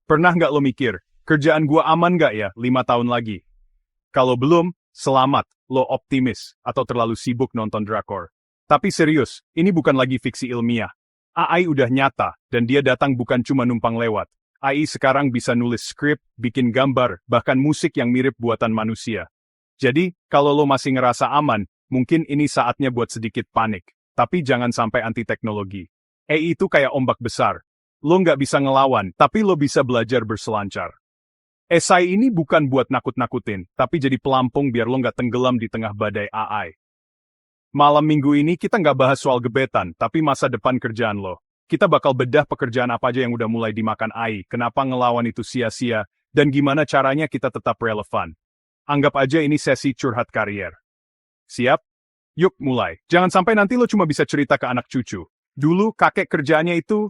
Pernah nggak lo mikir, kerjaan gua aman nggak ya 5 tahun lagi? Kalau belum, selamat, lo optimis, atau terlalu sibuk nonton drakor. Tapi serius, ini bukan lagi fiksi ilmiah. AI udah nyata, dan dia datang bukan cuma numpang lewat. AI sekarang bisa nulis skrip, bikin gambar, bahkan musik yang mirip buatan manusia. Jadi, kalau lo masih ngerasa aman, mungkin ini saatnya buat sedikit panik. Tapi jangan sampai anti teknologi. AI itu kayak ombak besar. Lo nggak bisa ngelawan, tapi lo bisa belajar berselancar. Esai ini bukan buat nakut-nakutin, tapi jadi pelampung biar lo nggak tenggelam di tengah badai AI. Malam minggu ini kita nggak bahas soal gebetan, tapi masa depan kerjaan lo. Kita bakal bedah pekerjaan apa aja yang udah mulai dimakan AI, kenapa ngelawan itu sia-sia, dan gimana caranya kita tetap relevan. Anggap aja ini sesi curhat karier. Siap? Yuk mulai. Jangan sampai nanti lo cuma bisa cerita ke anak cucu. Dulu kakek kerjaannya itu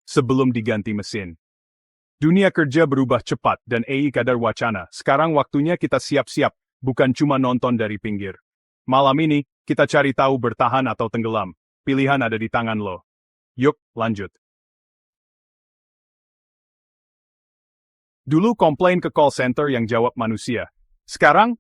sebelum diganti mesin. Dunia kerja berubah cepat dan AI kadar wacana. Sekarang waktunya kita siap-siap, bukan cuma nonton dari pinggir. Malam ini, kita cari tahu bertahan atau tenggelam. Pilihan ada di tangan lo. Yuk, lanjut. Dulu komplain ke call center yang jawab manusia. Sekarang,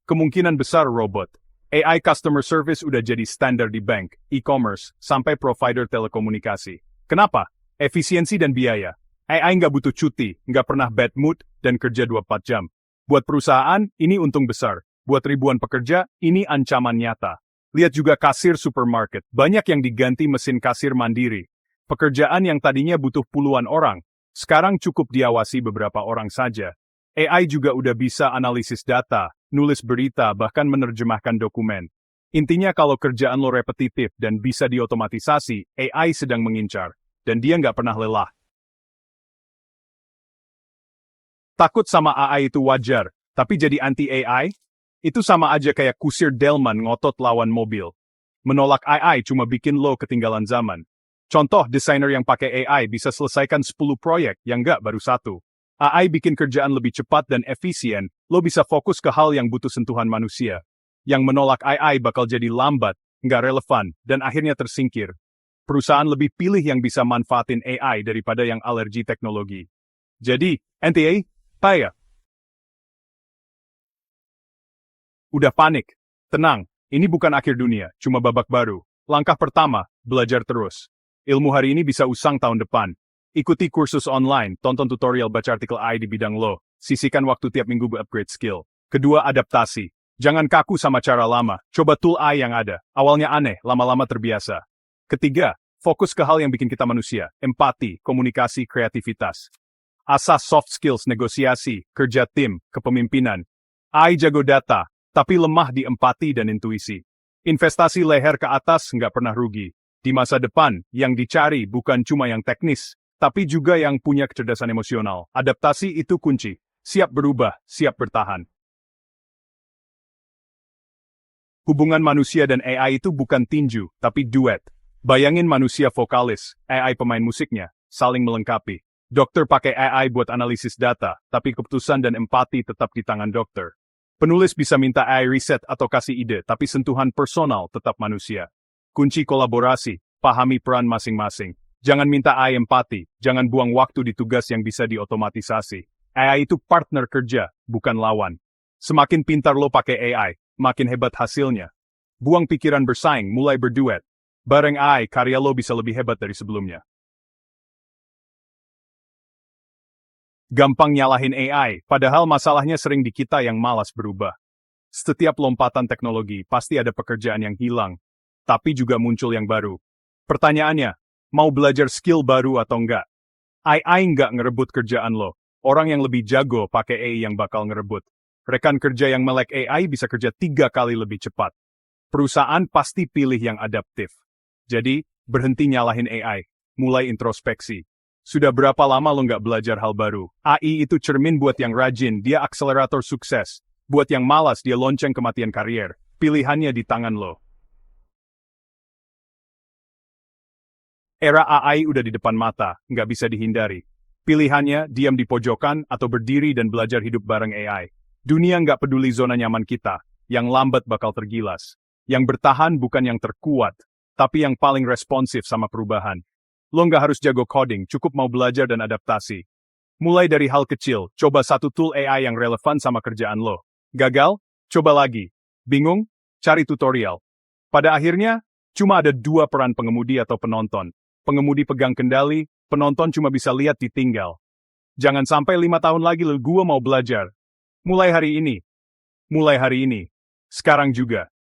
kemungkinan besar robot. AI customer service udah jadi standar di bank, e-commerce, sampai provider telekomunikasi. Kenapa? Efisiensi dan biaya. AI nggak butuh cuti, nggak pernah bad mood, dan kerja 24 jam. Buat perusahaan, ini untung besar. Buat ribuan pekerja, ini ancaman nyata. Lihat juga kasir supermarket, banyak yang diganti mesin kasir mandiri. Pekerjaan yang tadinya butuh puluhan orang, sekarang cukup diawasi beberapa orang saja. AI juga udah bisa analisis data, nulis berita, bahkan menerjemahkan dokumen. Intinya kalau kerjaan lo repetitif dan bisa diotomatisasi, AI sedang mengincar. Dan dia nggak pernah lelah. Takut sama AI itu wajar, tapi jadi anti-AI? Itu sama aja kayak kusir delman ngotot lawan mobil. Menolak AI cuma bikin lo ketinggalan zaman. Contoh desainer yang pakai AI bisa selesaikan 10 proyek yang nggak baru satu. AI bikin kerjaan lebih cepat dan efisien, lo bisa fokus ke hal yang butuh sentuhan manusia. Yang menolak AI bakal jadi lambat, nggak relevan, dan akhirnya tersingkir. Perusahaan lebih pilih yang bisa manfaatin AI daripada yang alergi teknologi. Jadi, NTA, payah. Udah panik. Tenang, ini bukan akhir dunia, cuma babak baru. Langkah pertama, belajar terus. Ilmu hari ini bisa usang tahun depan. Ikuti kursus online, tonton tutorial, baca artikel AI di bidang lo. Sisihkan waktu tiap minggu upgrade skill. Kedua, adaptasi. Jangan kaku sama cara lama, coba tool AI yang ada. Awalnya aneh, lama-lama terbiasa. Ketiga, fokus ke hal yang bikin kita manusia, empati, komunikasi, kreativitas. Asas soft skills, negosiasi, kerja tim, kepemimpinan. AI jago data, tapi lemah di empati dan intuisi. Investasi leher ke atas nggak pernah rugi. Di masa depan, yang dicari bukan cuma yang teknis, tapi juga yang punya kecerdasan emosional. Adaptasi itu kunci. Siap berubah, siap bertahan. Hubungan manusia dan AI itu bukan tinju, tapi duet. Bayangin manusia vokalis, AI pemain musiknya, saling melengkapi. Dokter pakai AI buat analisis data, tapi keputusan dan empati tetap di tangan dokter. Penulis bisa minta AI riset atau kasih ide, tapi sentuhan personal tetap manusia. Kunci kolaborasi, pahami peran masing-masing. Jangan minta AI empati, jangan buang waktu di tugas yang bisa diotomatisasi. AI itu partner kerja, bukan lawan. Semakin pintar lo pakai AI, makin hebat hasilnya. Buang pikiran bersaing, mulai berduet. Bareng AI, karya lo bisa lebih hebat dari sebelumnya. Gampang nyalahin AI, padahal masalahnya sering di kita yang malas berubah. Setiap lompatan teknologi, pasti ada pekerjaan yang hilang. Tapi juga muncul yang baru. Pertanyaannya, mau belajar skill baru atau enggak? AI nggak ngerebut kerjaan lo. Orang yang lebih jago pakai AI yang bakal ngerebut. Rekan kerja yang melek AI bisa kerja 3 kali lebih cepat. Perusahaan pasti pilih yang adaptif. Jadi, berhenti nyalahin AI. Mulai introspeksi. Sudah berapa lama lo nggak belajar hal baru? AI itu cermin buat yang rajin, dia akselerator sukses. Buat yang malas, dia lonceng kematian karier. Pilihannya di tangan lo. Era AI udah di depan mata, nggak bisa dihindari. Pilihannya, diam di pojokan atau berdiri dan belajar hidup bareng AI. Dunia nggak peduli zona nyaman kita, yang lambat bakal tergilas. Yang bertahan bukan yang terkuat, tapi yang paling responsif sama perubahan. Lo nggak harus jago coding, cukup mau belajar dan adaptasi. Mulai dari hal kecil, coba satu tool AI yang relevan sama kerjaan lo. Gagal? Coba lagi. Bingung? Cari tutorial. Pada akhirnya, cuma ada dua peran pengemudi atau penonton. Pengemudi pegang kendali, penonton cuma bisa lihat ditinggal. Jangan sampai 5 tahun lagi lo gua mau belajar. Mulai hari ini. Mulai hari ini. Sekarang juga.